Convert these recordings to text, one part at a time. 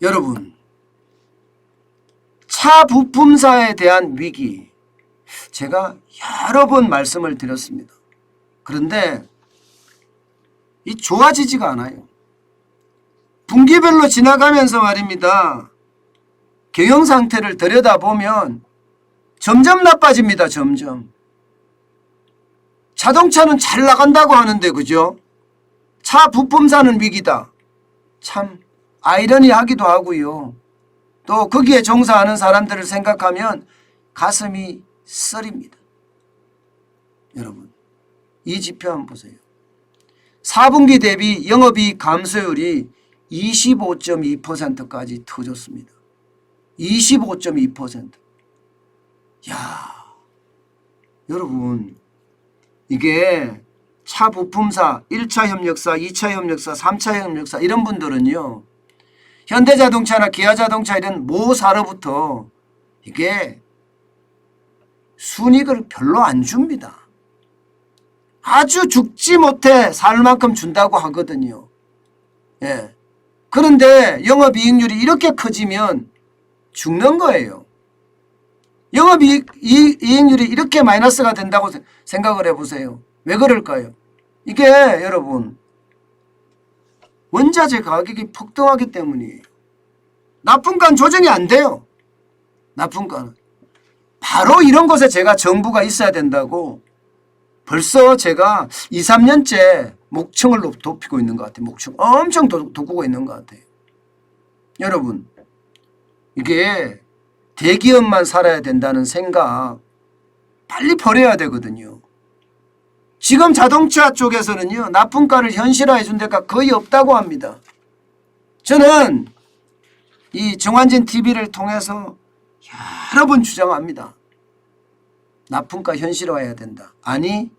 여러분, 차 부품사에 대한 위기 제가 여러 번 말씀을 드렸습니다. 그런데 이 좋아지지가 않아요. 분기별로 지나가면서 말입니다. 경영 상태를 들여다보면 점점 나빠집니다. 점점. 자동차는 잘 나간다고 하는데 그죠? 차 부품사는 위기다. 참 아이러니하기도 하고요. 또 거기에 종사하는 사람들을 생각하면 가슴이 쓰립니다. 여러분, 이 지표 한번 보세요. 4분기 대비 영업이익 감소율이 25.2%까지 터졌습니다. 25.2%. 야, 여러분, 이게 차 부품사, 1차 협력사, 2차 협력사, 3차 협력사 이런 분들은요. 현대자동차나 기아자동차 이런 모 사로부터 이게 순이익을 별로 안 줍니다. 아주 죽지 못해 살 만큼 준다고 하거든요. 예. 그런데 영업이익률이 이렇게 커지면 죽는 거예요. 영업이익률이 이렇게 마이너스가 된다고 생각을 해보세요. 왜 그럴까요? 이게 여러분 원자재 가격이 폭등하기 때문이에요. 납품가는 조정이 안 돼요. 납품가는. 바로 이런 것에 제가 정부가 있어야 된다고 벌써 제가 2, 3년째 목청을 높이고 있는 것 같아요. 목청 엄청 돋구고 있는 것 같아요. 여러분, 이게 대기업만 살아야 된다는 생각 빨리 버려야 되거든요. 지금 자동차 쪽에서는요. 납품가를 현실화해 준 데가 거의 없다고 합니다. 저는 이 정환진 TV를 통해서 여러 번 주장합니다. 납품가 현실화해야 된다. 아니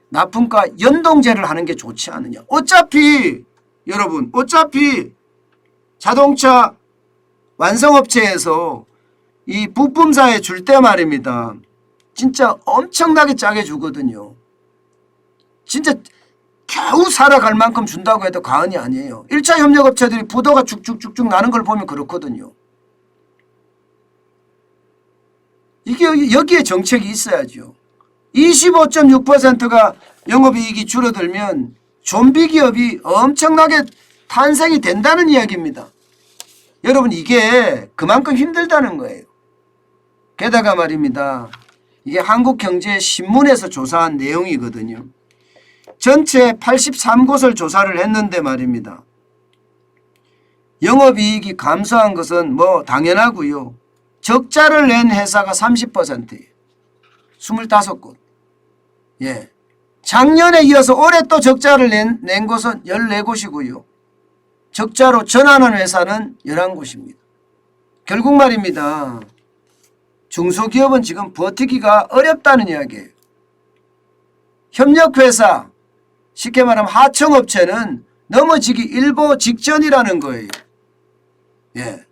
납품가 연동제를 하는 게 좋지 않느냐. 어차피 여러분 어차피 자동차 완성업체에서 이 부품사에 줄 때 말입니다. 진짜 엄청나게 짜게 주거든요. 진짜 겨우 살아갈 만큼 준다고 해도 과언이 아니에요. 1차 협력업체들이 부도가 쭉쭉쭉쭉 나는 걸 보면 그렇거든요. 이게 여기에 정책이 있어야죠. 25.6%가 영업이익이 줄어들면 좀비 기업이 엄청나게 탄생이 된다는 이야기입니다. 여러분 이게 그만큼 힘들다는 거예요. 게다가 말입니다. 이게 한국경제신문에서 조사한 내용이거든요. 전체 83곳을 조사를 했는데 말입니다. 영업이익이 감소한 것은 뭐 당연하고요. 적자를 낸 회사가 30%예요. 25곳. 예. 작년에 이어서 올해 또 적자를 낸 곳은 14곳이고요. 적자로 전환한 회사는 11곳입니다. 결국 말입니다. 중소기업은 지금 버티기가 어렵다는 이야기예요. 협력회사, 쉽게 말하면 하청업체는 넘어지기 일보 직전이라는 거예요. 예.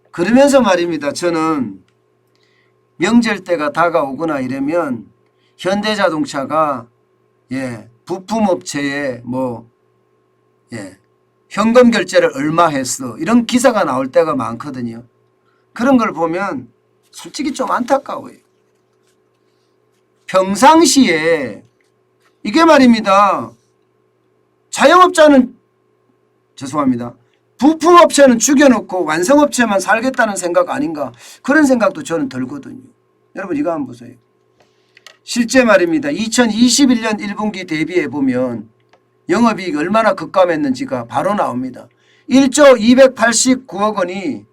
그러면서 말입니다. 저는 명절 때가 다가오거나 이러면 현대자동차가 부품업체에 현금 결제를 얼마 했어 이런 기사가 나올 때가 많거든요. 그런 걸 보면 솔직히 좀 안타까워요. 평상시에 이게 말입니다. 자영업자는 죄송합니다. 부품업체는 죽여놓고 완성업체만 살겠다는 생각 아닌가 그런 생각도 저는 들거든요. 여러분 이거 한번 보세요. 실제 말입니다. 2021년 1분기 대비해 보면 영업이익이 얼마나 급감했는지가 바로 나옵니다. 1조 289억 원이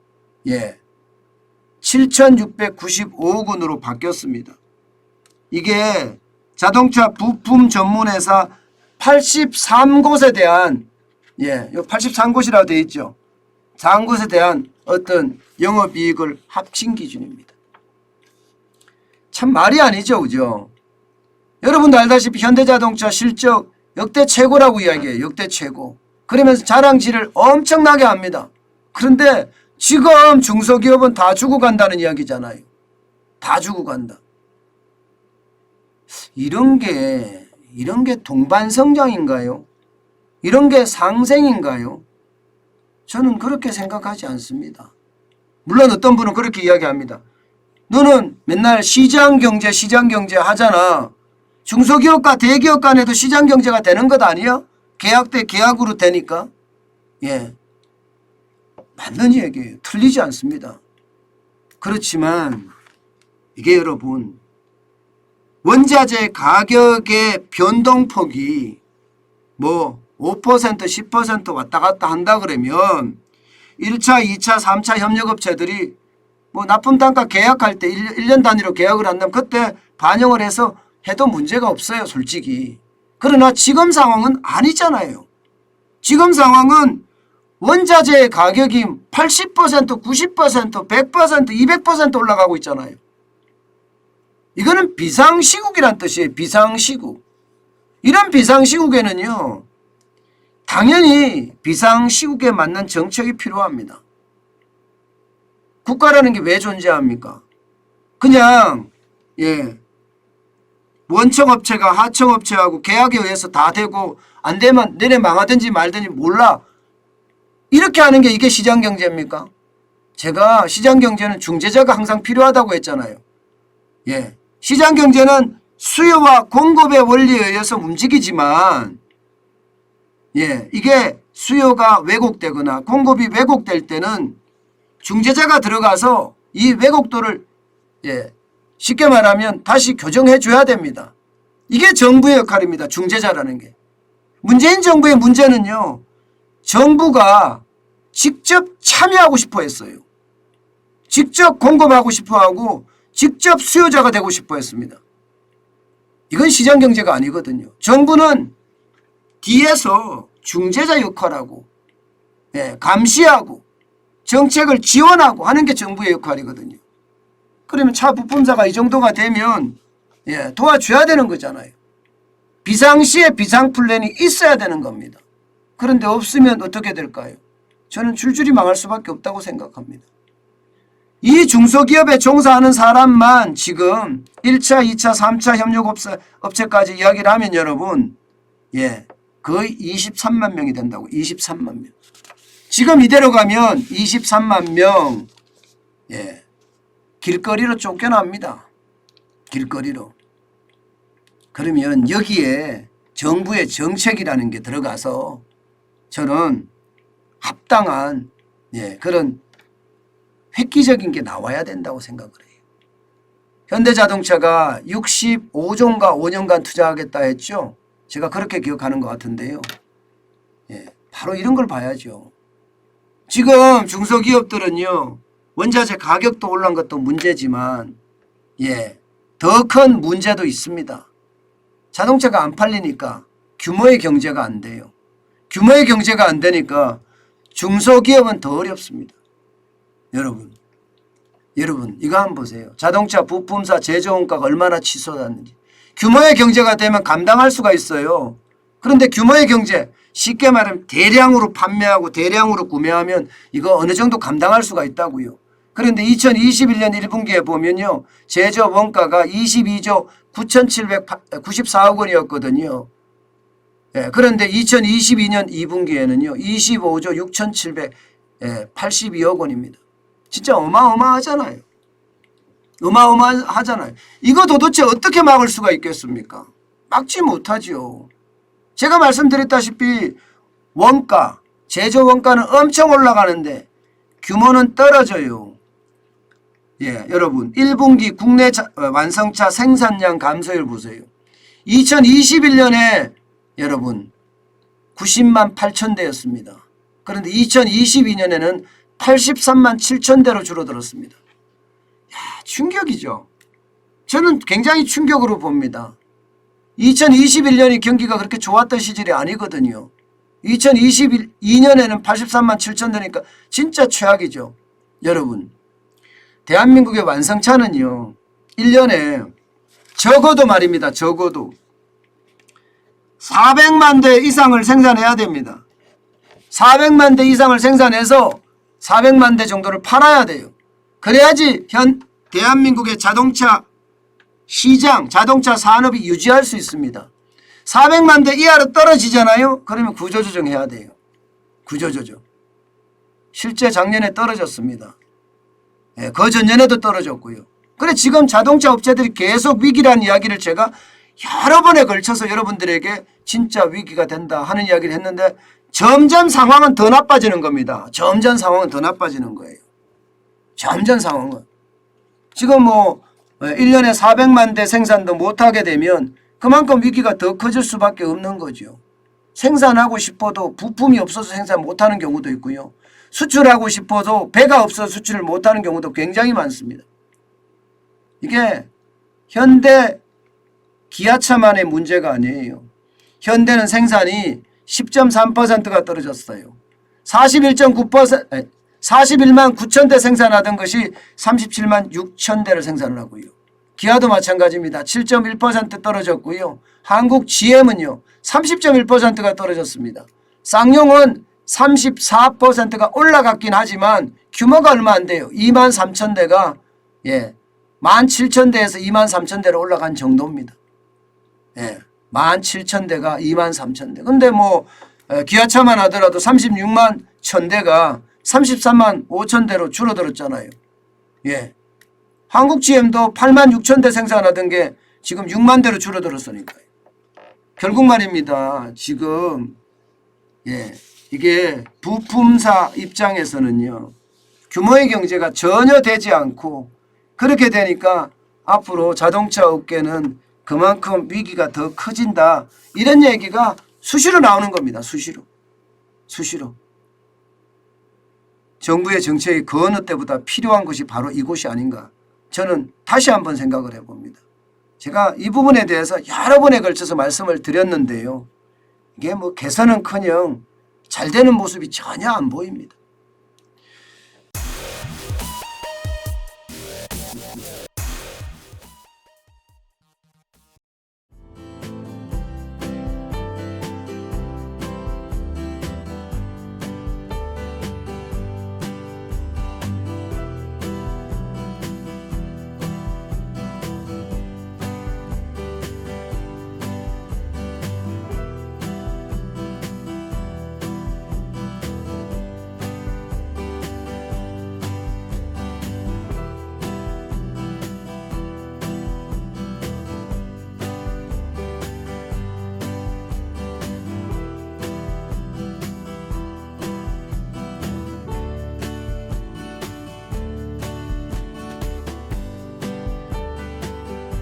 7,695억 원으로 바뀌었습니다. 이게 자동차 부품 전문회사 83곳에 대한 83곳이라고 되어 있죠. 4곳에 대한 어떤 영업이익을 합친 기준입니다. 참 말이 아니죠. 그죠? 여러분도 알다시피 현대자동차 실적 역대 최고라고 이야기해요. 역대 최고. 그러면서 자랑질을 엄청나게 합니다. 그런데 지금 중소기업은 다 죽어간다는 이야기잖아요. 다 죽어간다. 이런 게 동반성장인가요? 이런 게 상생인가요? 저는 그렇게 생각하지 않습니다. 물론 어떤 분은 그렇게 이야기합니다. 너는 맨날 시장경제 하잖아. 중소기업과 대기업 간에도 시장경제가 되는 것 아니야? 계약 대 계약으로 되니까. 예, 맞는 얘기예요. 틀리지 않습니다. 그렇지만 이게 여러분 원자재 가격의 변동폭이 뭐 5% 10% 왔다 갔다 한다 그러면 1차 2차 3차 협력업체들이 뭐 납품단가 계약할 때 1년 단위로 계약을 한다면 그때 반영을 해서 해도 문제가 없어요 솔직히. 그러나 지금 상황은 아니잖아요. 지금 상황은 원자재의 가격이 80% 90% 100% 200% 올라가고 있잖아요. 이거는 비상시국이란 뜻이에요. 비상시국. 이런 비상시국에는요 당연히 비상시국에 맞는 정책이 필요합니다. 국가라는 게 왜 존재합니까? 그냥 원청업체가 하청업체하고 계약에 의해서 다 되고 안 되면 내내 망하든지 말든지 몰라. 이렇게 하는 게 이게 시장경제입니까? 제가 시장경제는 중재자가 항상 필요하다고 했잖아요. 시장경제는 수요와 공급의 원리에 의해서 움직이지만 이게 수요가 왜곡되거나 공급이 왜곡될 때는 중재자가 들어가서 이 왜곡도를 쉽게 말하면 다시 교정해 줘야 됩니다. 이게 정부의 역할입니다. 중재자라는 게. 문재인 정부의 문제는요. 정부가 직접 참여하고 싶어 했어요. 직접 공급하고 싶어 하고 직접 수요자가 되고 싶어 했습니다. 이건 시장경제가 아니거든요. 정부는 뒤에서 중재자 역할하고 감시하고 정책을 지원하고 하는 게 정부의 역할이거든요. 그러면 차 부품사가 이 정도가 되면 도와줘야 되는 거잖아요. 비상시에 비상플랜이 있어야 되는 겁니다. 그런데 없으면 어떻게 될까요? 저는 줄줄이 망할 수밖에 없다고 생각합니다. 이 중소기업에 종사하는 사람만 지금 1차, 2차, 3차 협력업체까지 이야기를 하면 여러분 거의 23만 명이 된다고. 23만 명. 지금 이대로 가면 23만 명 길거리로 쫓겨납니다. 길거리로. 그러면 여기에 정부의 정책이라는 게 들어가서 저는 합당한 그런 획기적인 게 나와야 된다고 생각을 해요. 현대자동차가 65조인가 5년간 투자하겠다 했죠. 제가 그렇게 기억하는 것 같은데요. 바로 이런 걸 봐야죠. 지금 중소기업들은요. 원자재 가격도 올라간 것도 문제지만 더 큰 문제도 있습니다. 자동차가 안 팔리니까 규모의 경제가 안 돼요. 규모의 경제가 안 되니까 중소기업은 더 어렵습니다. 여러분 이거 한번 보세요. 자동차 부품사 제조원가가 얼마나 치솟았는지. 규모의 경제가 되면 감당할 수가 있어요. 그런데 규모의 경제 쉽게 말하면 대량으로 판매하고 대량으로 구매하면 이거 어느 정도 감당할 수가 있다고요. 그런데 2021년 1분기에 보면요. 제조 원가가 22조 9,794억 원이었거든요. 그런데 2022년 2분기에는요. 25조 6,782억 원입니다. 진짜 어마어마하잖아요. 어마어마하잖아요. 이거 도대체 어떻게 막을 수가 있겠습니까? 막지 못하죠. 제가 말씀드렸다시피 원가, 제조 원가는 엄청 올라가는데 규모는 떨어져요. 여러분 1분기 국내 완성차 생산량 감소율 보세요. 2021년에 여러분 90만 8천 대였습니다. 그런데 2022년에는 83만 7천 대로 줄어들었습니다. 충격이죠. 저는 굉장히 충격으로 봅니다. 2021년이 경기가 그렇게 좋았던 시절이 아니거든요. 2022년에는 83만 7천 대니까 진짜 최악이죠. 여러분 대한민국의 완성차는요. 1년에 적어도 말입니다. 적어도 400만 대 이상을 생산해야 됩니다. 400만 대 이상을 생산해서 400만 대 정도를 팔아야 돼요. 그래야지 대한민국의 자동차 시장, 자동차 산업이 유지할 수 있습니다. 400만 대 이하로 떨어지잖아요. 그러면 구조조정해야 돼요. 구조조정. 실제 작년에 떨어졌습니다. 예, 그 전년에도 떨어졌고요. 그래 지금 자동차 업체들이 계속 위기라는 이야기를 제가 여러 번에 걸쳐서 여러분들에게 진짜 위기가 된다 하는 이야기를 했는데 점점 상황은 더 나빠지는 겁니다. 점점 상황은 더 나빠지는 거예요. 점점 상황은. 지금 뭐 1년에 400만 대 생산도 못하게 되면 그만큼 위기가 더 커질 수밖에 없는 거죠. 생산하고 싶어도 부품이 없어서 생산 못하는 경우도 있고요. 수출하고 싶어도 배가 없어서 수출을 못하는 경우도 굉장히 많습니다. 이게 현대 기아차만의 문제가 아니에요. 현대는 생산이 10.3%가 떨어졌어요. 41만 9천 대 생산하던 것이 37만 6천 대를 생산을 하고요. 기아도 마찬가지입니다. 7.1% 떨어졌고요. 한국 GM은요 30.1%가 떨어졌습니다. 쌍용은 34%가 올라갔긴 하지만 규모가 얼마 안 돼요. 2만 3천 대가 17,000대에서 2만 3천 대로 올라간 정도입니다. 17,000대가 2만 3천 대. 근데 뭐 기아차만 하더라도 36만 1,000대가 33만 5천 대로 줄어들었잖아요. 한국 GM도 8만 6천 대 생산하던 게 지금 6만 대로 줄어들었으니까요. 결국 말입니다. 지금 이게 부품사 입장에서는요. 규모의 경제가 전혀 되지 않고 그렇게 되니까 앞으로 자동차 업계는 그만큼 위기가 더 커진다. 이런 얘기가 수시로 나오는 겁니다. 수시로. 정부의 정책이 그 어느 때보다 필요한 것이 바로 이곳이 아닌가. 저는 다시 한번 생각을 해봅니다. 제가 이 부분에 대해서 여러 번에 걸쳐서 말씀을 드렸는데요. 이게 뭐 개선은커녕 잘 되는 모습이 전혀 안 보입니다.